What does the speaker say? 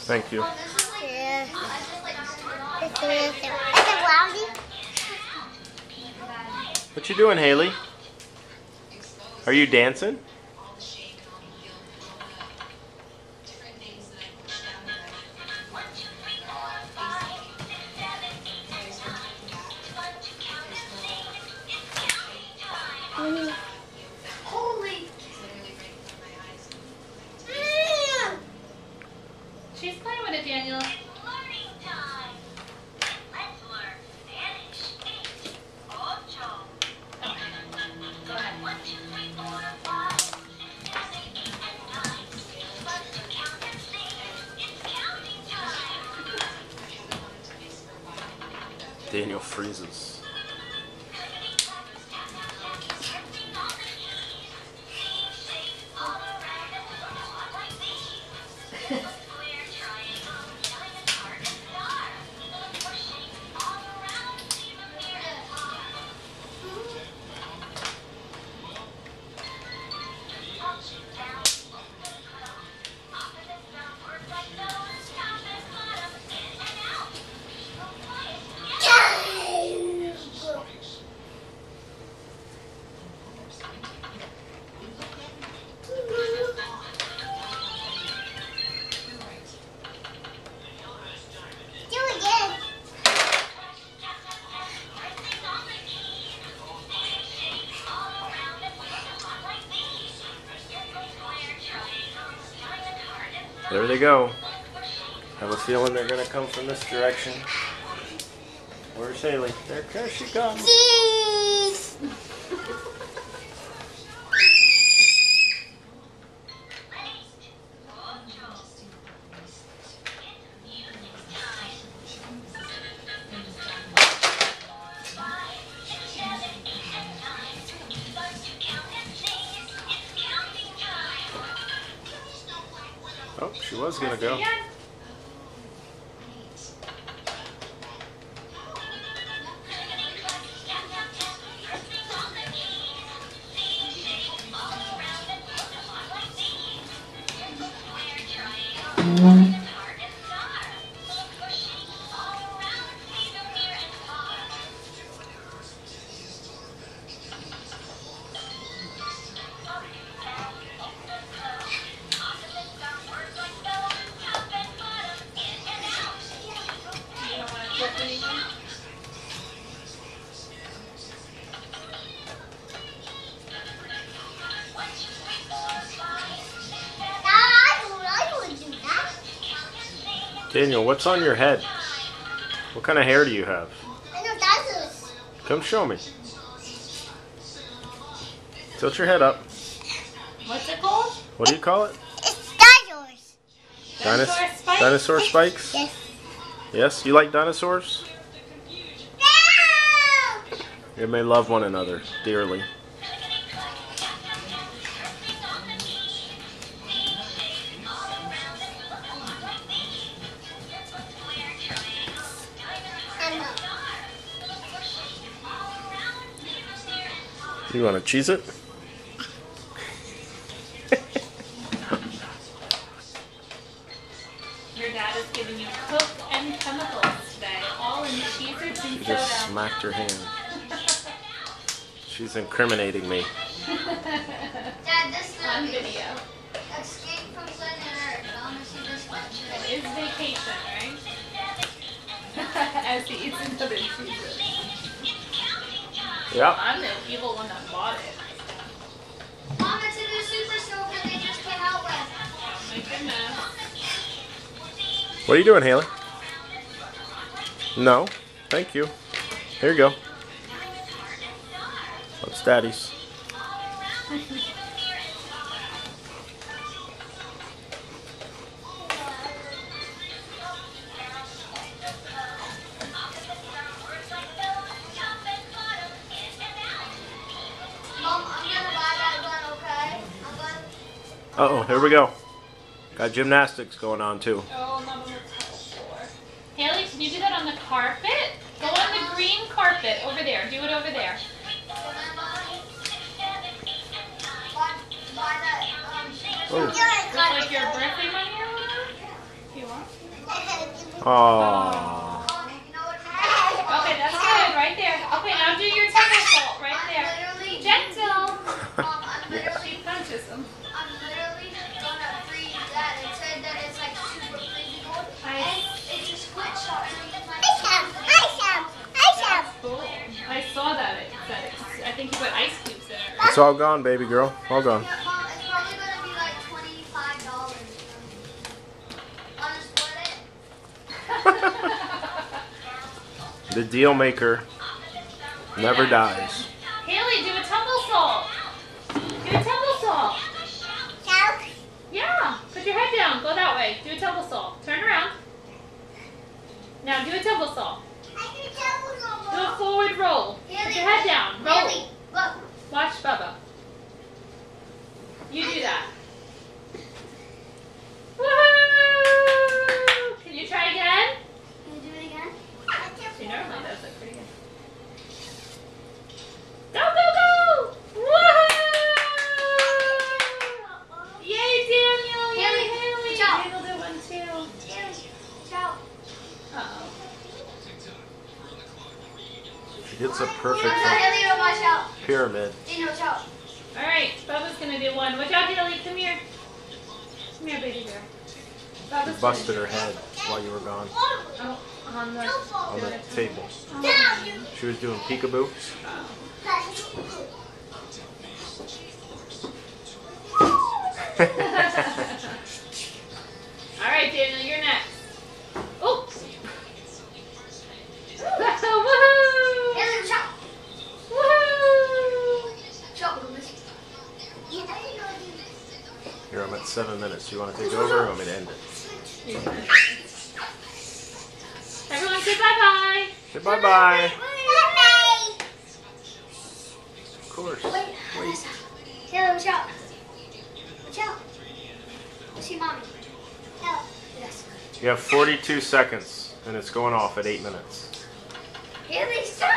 Thank you. Yeah. Is it Wowie? What you doing, Haley? Are you dancing? Holy. She's playing with it, Daniel. Daniel freezes. There they go. I have a feeling they're going to come from this direction. Where's Haley? There she comes. Cheese. Oh, she was going to go. Daniel, what's on your head? What kind of hair do you have? I know dinosaurs. Come show me. Tilt your head up. What's it called? What do you call it? It's dinosaurs. Dinosaur spikes? Dinosaur spikes? Yes. Yes? You like dinosaurs? No! You may love one another dearly. You want to cheese it? Your dad is giving you Coke and chemicals today, all in cheese and She soda. just smacked her hand. She's incriminating me. Dad, this On video. Escape from Planet Earth. I want to see this one. It is vacation, right? As he eats another cheese. Yeah. I'm the evil one that bought it. Mom, it's a new Super Soaker they just came out with. Oh my goodness. What are you doing, Haley? No. Thank you. Here you go. That's Daddy's. Mom, I'm gonna buy that gun, okay? Uh-oh, here we go. Got gymnastics going on, too. Oh, not on the tile floor. Haley, can you do that on the carpet? Go on the green carpet over there. Do it over there. Oh. Look like your birthday money or whatever? Do you want? Oh. You know what? I'm Okay, that's good. Right there. Okay, now do your temple salt right there. literally Gentle. I'm literally She punches him. gonna freeze that. It said that it's like super freezable. And it's a squid shot. That's cool. I saw that. It said I think you put ice cubes in it. Right? It's all gone, baby girl. All gone. Yeah, Mom, it's probably gonna be like $25. Wanna split it? The deal maker never dies. Haley, do a temple salt. Do a temple salt. Yeah. Put your head down. Go that way. Do a temple salt. Turn around. Now do a temple salt. Do a forward roll. Put your head down. Roll. Haley, look. Watch Bubba. You do that. Woohoo! Can you try again? Can you do it again? She normally does it pretty good. Go, go, go! Woohoo! Yay, Daniel! Yay, Haley, Haley! ciao. Daniel did one too. Ciao. Uh-oh. She gets a perfect Haley, watch out. pyramid. Dino, ciao. All right, Bubba's gonna do one. Watch out, Haley. Come here. Come here, baby girl. She Bubba's busted gonna her head while you were gone Oh, on the on the table. Oh. She was doing peekaboo. All right, Daniel, you're next. Oh! Woohoo! Haley, ciao. Woohoo! Ciao. Here, I'm at 7 minutes. You want to take over or want me to end it? Everyone say bye-bye. Say bye-bye. Of course. Wait. Haley, watch out. Watch out. See mommy. Help. Yes. You have 42 seconds, and it's going off at 8 minutes. Haley, stop.